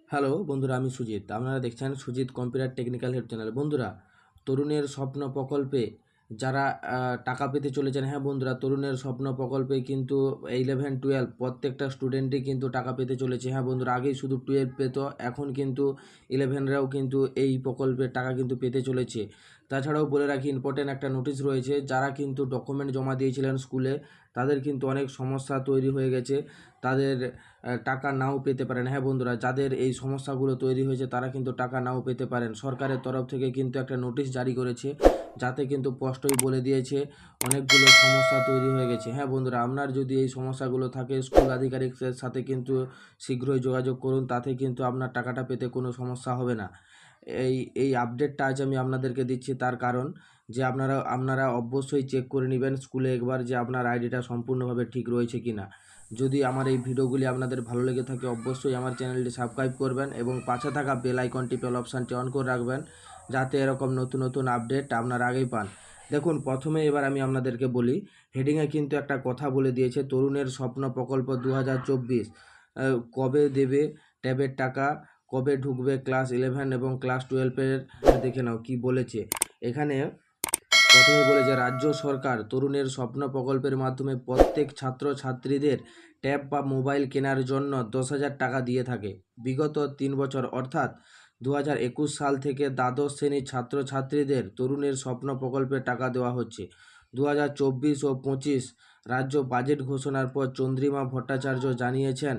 Hello বন্ধুরা, আমি সুজিত। আপনারা দেখছেন Sujit computer technical help channel. বন্ধুরা, তরুণের স্বপ্ন প্রকল্পে যারা টাকা পেতে চলেছেন, হ্যাঁ বন্ধুরা, তরুণের স্বপ্ন প্রকল্পে কিন্তু 11-12 প্রত্যেকটা স্টুডেন্টই কিন্তু টাকা পেতে চলেছে। হ্যাঁ বন্ধুরা, আগেই শুধু 12 পেত, এখন কিন্তু 11রাও কিন্তু এই প্রকল্পের টাকা কিন্তু পেতে চলেছে। তাছাড়াও বলে রাখি, ইম্পর্টেন্ট একটা নোটিশ রয়েছে, যারা কিন্তু ডকুমেন্ট জমা দিয়েছিলেন স্কুলে, তাদের কিন্তু অনেক সমস্যা তৈরি হয়ে গেছে, তাদের টাকা নাও পেতে পারেন। হ্যাঁ বন্ধুরা, যাদের এই সমস্যাগুলো তৈরি হয়েছে তারা কিন্তু টাকা নাও পেতে পারেন। সরকারের তরফ থেকে কিন্তু একটা নোটিশ জারি করেছে, যাতে কিন্তু স্পষ্টই বলে দিয়েছে অনেকগুলো সমস্যা তৈরি হয়ে গেছে। হ্যাঁ বন্ধুরা, আপনার যদি এই সমস্যাগুলো থাকে, স্কুল আধিকারিকের সাথে কিন্তু শীঘ্রই যোগাযোগ করুন, তাতে কিন্তু আপনার টাকাটা পেতে কোনো সমস্যা হবে না। এই এই আপডেটটা আজ আমি আপনাদেরকে দিচ্ছি, তার কারণ যে আপনারা অবশ্যই চেক করে নেবেন স্কুলে একবার, যে আপনার আইডিটা সম্পূর্ণভাবে ঠিক রয়েছে কি না। যদি আমার এই ভিডিওগুলি আপনাদের ভালো লেগে থাকে, অবশ্যই আমার চ্যানেলটি সাবস্ক্রাইব করবেন এবং পাশে থাকা বেল আইকনটি বেল অপশানটি অন করে রাখবেন, যাতে এরকম নতুন নতুন আপডেট আপনারা আগেই পান। দেখুন, প্রথমে এবার আমি আপনাদেরকে বলি, হেডিংয়ে কিন্তু একটা কথা বলে দিয়েছে, তরুণের স্বপ্ন প্রকল্প 2024 কবে দেবে ট্যাবের টাকা, কবে ঢুকবে ক্লাস 11 এবং ক্লাস 12-এর। দেখে নাও কি বলেছে এখানে। প্রথমে বলেছে, রাজ্য সরকার তরুণের স্বপ্ন প্রকল্পের মাধ্যমে প্রত্যেক ছাত্রছাত্রীদের ট্যাব বা মোবাইল কেনার জন্য 10,000 টাকা দিয়ে থাকে। বিগত 3 বছর অর্থাৎ 2021 সাল থেকে দ্বাদশ শ্রেণীর ছাত্রছাত্রীদের তরুণের স্বপ্ন প্রকল্পে টাকা দেওয়া হচ্ছে। 2024 ও 25 রাজ্য বাজেট ঘোষণার পর চন্দ্রিমা ভট্টাচার্য জানিয়েছেন,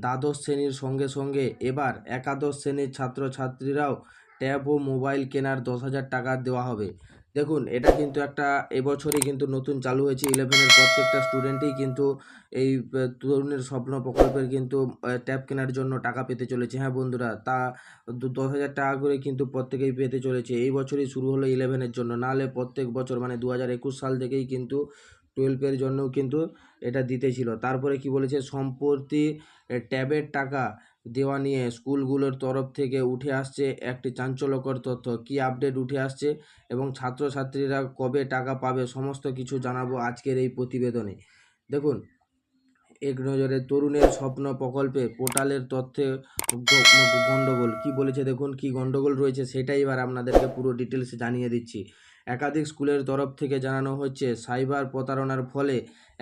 দ্বাদশ শ্রেণীর সঙ্গে সঙ্গে এবার একাদশ শ্রেণীর ছাত্রছাত্রীরাও ট্যাব ও মোবাইল কেনার 10,000 টাকা দেওয়া হবে। দেখুন, এটা কিন্তু একটা এবছরই কিন্তু নতুন চালু হয়েছে। 11-এর প্রত্যেকটা স্টুডেন্টই কিন্তু এই তরুণের স্বপ্ন প্রকল্পের কিন্তু ট্যাব কেনার জন্য টাকা পেতে চলেছে। হ্যাঁ বন্ধুরা, তা 10,000 টাকা করে কিন্তু প্রত্যেকেই পেতে চলেছে। এই বছরই শুরু হলো 11-এর জন্য, নাহলে প্রত্যেক বছর মানে 2021 সাল থেকেই কিন্তু 12-এর জন্যও কিন্তু এটা দিতেছিল। তারপরে কি বলেছে, সম্প্রতি ট্যাবের টাকা দেওয়া নিয়ে স্কুলগুলোর তরফ থেকে উঠে আসছে একটি চাঞ্চল্যকর তথ্য। কি আপডেট উঠে আসছে এবং ছাত্রছাত্রীরা কবে টাকা পাবে, সমস্ত কিছু জানাবো আজকের এই প্রতিবেদনে। দেখুন, এক নজরে তরুণের স্বপ্ন প্রকল্পে পোর্টালের তথ্যে গণ্ডগোল। কি বলেছে দেখুন, কি গণ্ডগোল রয়েছে সেটাই এবার আপনাদেরকে পুরো ডিটেলসে জানিয়ে দিচ্ছি। একাধিক স্কুলের তরফ থেকে জানানো হচ্ছে, সাইবার প্রতারণার ফলে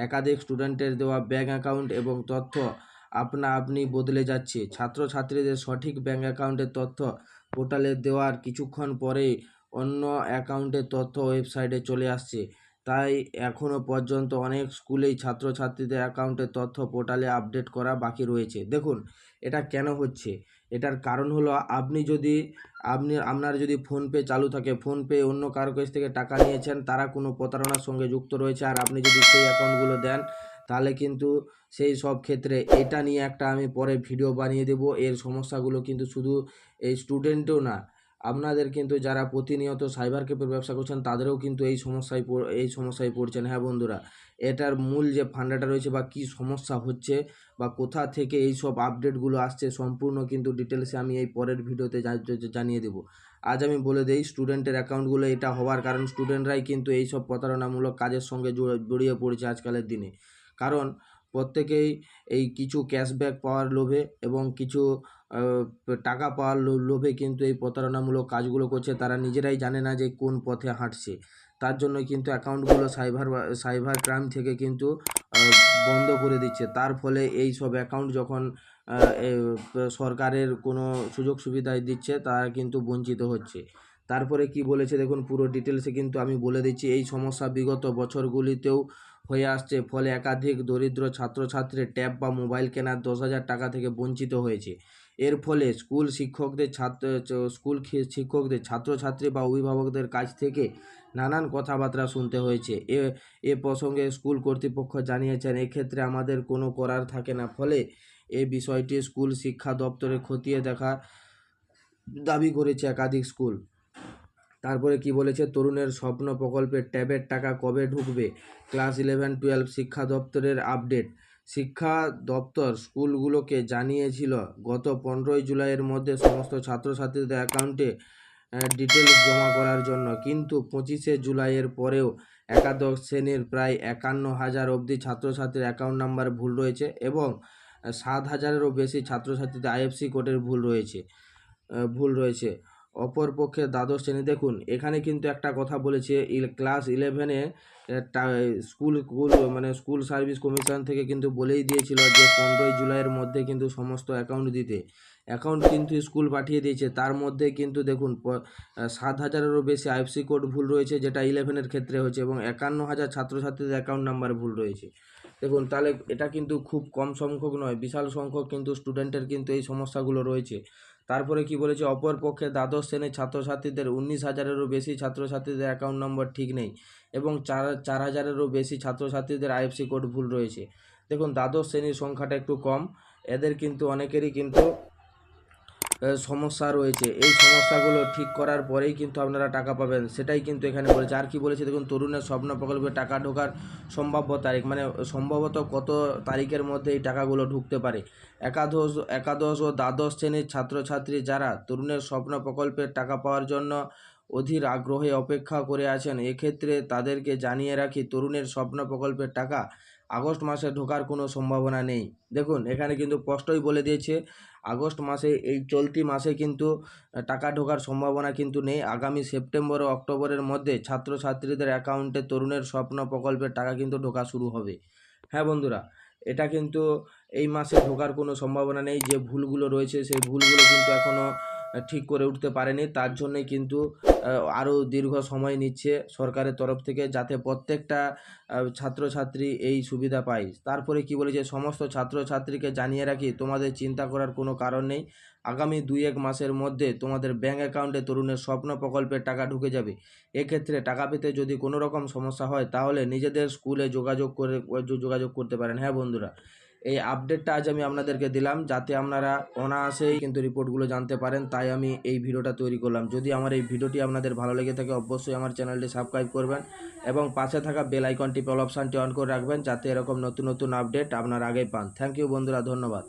একাধিক স্টুডেন্টের দেওয়া ব্যাঙ্ক অ্যাকাউন্ট এবং তথ্য আপনা আপনি বদলে যাচ্ছে। ছাত্রছাত্রীদের সঠিক ব্যাঙ্ক অ্যাকাউন্টের তথ্য পোর্টালে দেওয়ার কিছুক্ষণ পরেই অন্য অ্যাকাউন্টের তথ্য ওয়েবসাইটে চলে আসছে। তাই এখনও পর্যন্ত অনেক স্কুলেই ছাত্রছাত্রীদের অ্যাকাউন্টের তথ্য পোর্টালে আপডেট করা বাকি রয়েছে। দেখুন, এটা কেন হচ্ছে, এটার কারণ হলো, আপনার যদি ফোনপে চালু থাকে, ফোনপে অন্য কারো কাছ থেকে টাকা নিয়েছেন, তারা কোনো প্রতারণার সঙ্গে যুক্ত রয়েছে, আর আপনি যদি সেই অ্যাকাউন্টগুলো দেন, তাহলে কিন্তু সেই সব ক্ষেত্রে এটা নিয়ে একটা আমি পরে ভিডিও বানিয়ে দেবো। এর সমস্যাগুলো কিন্তু শুধু এই স্টুডেন্টও না, আপনাদের কিন্তু যারা প্রতিনিয়ত সাইবার ক্যাফের ব্যবসা করছেন তাদেরও কিন্তু এই সমস্যায় পড়ছেন। হ্যাঁ বন্ধুরা, এটার মূল যে ফান্ডাটা রয়েছে বা কী সমস্যা হচ্ছে বা কোথা থেকে এই সব আপডেটগুলো আসছে, সম্পূর্ণ কিন্তু ডিটেলসে আমি এই পরের ভিডিওতে জানিয়ে দেবো। আজ আমি বলে দেই, স্টুডেন্টের অ্যাকাউন্টগুলো এটা হওয়ার কারণ স্টুডেন্টরাই কিন্তু এই সব প্রতারণামূলক কাজের সঙ্গে জড়িয়ে পড়েছে আজকালের দিনে। কারণ প্রত্যেকেই এই কিছু ক্যাশব্যাক পাওয়ার লোভে এবং কিছু টাকা পাওয়ার লোভে কিন্তু এই প্রতারণামূলক কাজগুলো করছে। তারা নিজেরাই জানে না যে কোন পথে হাঁটছে। তার জন্যই কিন্তু অ্যাকাউন্টগুলো সাইবার ক্রাইম থেকে কিন্তু বন্ধ করে দিচ্ছে। তার ফলে এই সব অ্যাকাউন্ট যখন আ এ সরকারের কোনো সুযোগ সুবিধায় দিচ্ছে, তারা কিন্তু বঞ্চিত হচ্ছে। তারপরে কি বলেছে দেখুন, পুরো ডিটেলসে কিন্তু আমি বলে দিচ্ছি। এই সমস্যা বিগত বছরগুলিতেও হয়ে আসছে, ফলে একাধিক দরিদ্র ছাত্রছাত্রী ট্যাব বা মোবাইল কেনার 10,000 টাকা থেকে বঞ্চিত হয়েছে। এর ফলে শিক্ষকদের ছাত্রছাত্রী বা অভিভাবকদের কাছ থেকে নানান কথাবার্তা শুনতে হয়েছে। এ প্রসঙ্গে স্কুল কর্তৃপক্ষ জানিয়েছেন, এক্ষেত্রে আমাদের কোনো করার থাকে না। ফলে এ বিষয়টি স্কুল শিক্ষা দপ্তরে খতিয়ে দেখার দাবি করেছে একাধিক স্কুল। তারপরে কি বলেছে, তরুণের স্বপ্ন প্রকল্পে ট্যাবের টাকা কবে ঢুকবে, ক্লাস 11-12 শিক্ষা দপ্তরের আপডেট। শিক্ষা দপ্তর স্কুলগুলোকে জানিয়েছিল গত 15ই জুলাইয়ের মধ্যে সমস্ত ছাত্রছাত্রীদের অ্যাকাউন্টে ডিটেলস জমা করার জন্য, কিন্তু 25শে জুলাইয়ের পরেও একাদশ শ্রেণীর প্রায় 51,000 অবধি ছাত্রছাত্রীর অ্যাকাউন্ট নাম্বার ভুল রয়েছে এবং 7,000-এরও বেশি ছাত্রছাত্রীদের আইএফসি কোডের ভুল রয়েছে। অপরপক্ষে দ্বাদশ শ্রেণী দেখুন, এখানে কিন্তু একটা কথা বলেছে, ক্লাস 11-এ স্কুল সার্ভিস কমিশন থেকে কিন্তু বলেই দিয়েছিল যে 15ই জুলাইয়ের মধ্যে কিন্তু সমস্ত অ্যাকাউন্ট কিন্তু স্কুল পাঠিয়ে দিয়েছে। তার মধ্যে কিন্তু দেখুন 7,000-এরও বেশি আইএফসি কোড ভুল রয়েছে, যেটা 11-এর ক্ষেত্রে হয়েছে, এবং 51,000 ছাত্রছাত্রীদের অ্যাকাউন্ট নাম্বার ভুল রয়েছে। দেখুন, তাহলে এটা কিন্তু খুব কম সংখ্যক নয়, বিশাল সংখ্যক কিন্তু স্টুডেন্টের কিন্তু এই সমস্যাগুলো রয়েছে। তারপরে কি বলেছে, অপরপক্ষে দ্বাদশ শ্রেণীর ছাত্রছাত্রীদের 19,000-এরও বেশি ছাত্রছাত্রীদের অ্যাকাউন্ট নম্বর ঠিক নেই, এবং 4,000-এরও বেশি ছাত্রছাত্রীদের আইএফসি কোড ভুল রয়েছে। দেখুন, দ্বাদশ শ্রেণীর সংখ্যাটা একটু কম, এদের কিন্তু অনেকেরই কিন্তু সমস্যা রয়েছে। এই সমস্যাগুলো ঠিক করার পরেই কিন্তু আপনারা টাকা পাবেন, সেটাই কিন্তু এখানে বলেছে। আর কি বলেছে দেখুন, তরুণের স্বপ্ন প্রকল্পে টাকা ঢোকার সম্ভাব্য তারিখ, মানে সম্ভবত কত তারিখের মধ্যে এই টাকাগুলো ঢুকতে পারে। একাদশ ও দ্বাদশ শ্রেণীর ছাত্রছাত্রী যারা তরুণের স্বপ্ন প্রকল্পের টাকা পাওয়ার জন্য অধীর আগ্রহে অপেক্ষা করে আছেন, এক্ষেত্রে তাদেরকে জানিয়ে রাখি, তরুণের স্বপ্ন প্রকল্পের টাকা আগস্ট মাসে ঢোকার কোনো সম্ভাবনা নেই। দেখুন, এখানে কিন্তু স্পষ্টই বলে দিয়েছে, আগস্ট মাসে, এই চলতি মাসে কিন্তু টাকা ঢোকার সম্ভাবনা কিন্তু নেই। আগামী সেপ্টেম্বর ও অক্টোবরের মধ্যে ছাত্রছাত্রীদের অ্যাকাউন্টে তরুণের স্বপ্ন প্রকল্পের টাকা কিন্তু ঢোকা শুরু হবে। হ্যাঁ বন্ধুরা, এটা কিন্তু এই মাসে ঢোকার কোনো সম্ভাবনা নেই। যে ভুলগুলো রয়েছে সেই ভুলগুলো কিন্তু এখনও ঠিক করে উঠতে পারেনি, তার জন্যই কিন্তু আরও দীর্ঘ সময় নিচ্ছে সরকারের তরফ থেকে, যাতে প্রত্যেকটা ছাত্রছাত্রী এই সুবিধা পায়। তারপরে কি বলেছে, সমস্ত ছাত্রছাত্রীকে জানিয়ে রাখি, তোমাদের চিন্তা করার কোনো কারণ নেই। আগামী 2-1 মাসের মধ্যে তোমাদের ব্যাঙ্ক অ্যাকাউন্টে তরুণের স্বপ্ন প্রকল্পের টাকা ঢুকে যাবে। এক্ষেত্রে টাকা পেতে যদি কোনো রকম সমস্যা হয়, তাহলে নিজেদের স্কুলে যোগাযোগ করতে পারেন। হ্যাঁ বন্ধুরা, এই আপডেটটা আজ আমি আপনাদেরকে দিলাম, যাতে আপনারা অনায়াসেই কিন্তু রিপোর্টগুলো জানতে পারেন, তাই আমি এই ভিডিওটা তৈরি করলাম। যদি আমার এই ভিডিওটি আপনাদের ভালো লেগে থাকে, অবশ্যই আমার চ্যানেলটি সাবস্ক্রাইব করবেন এবং পাশে থাকা বেল আইকনটি অল অপশানটি অন করে রাখবেন, যাতে এরকম নতুন নতুন আপডেট আপনারা আগেই পান। থ্যাংক ইউ বন্ধুরা, ধন্যবাদ।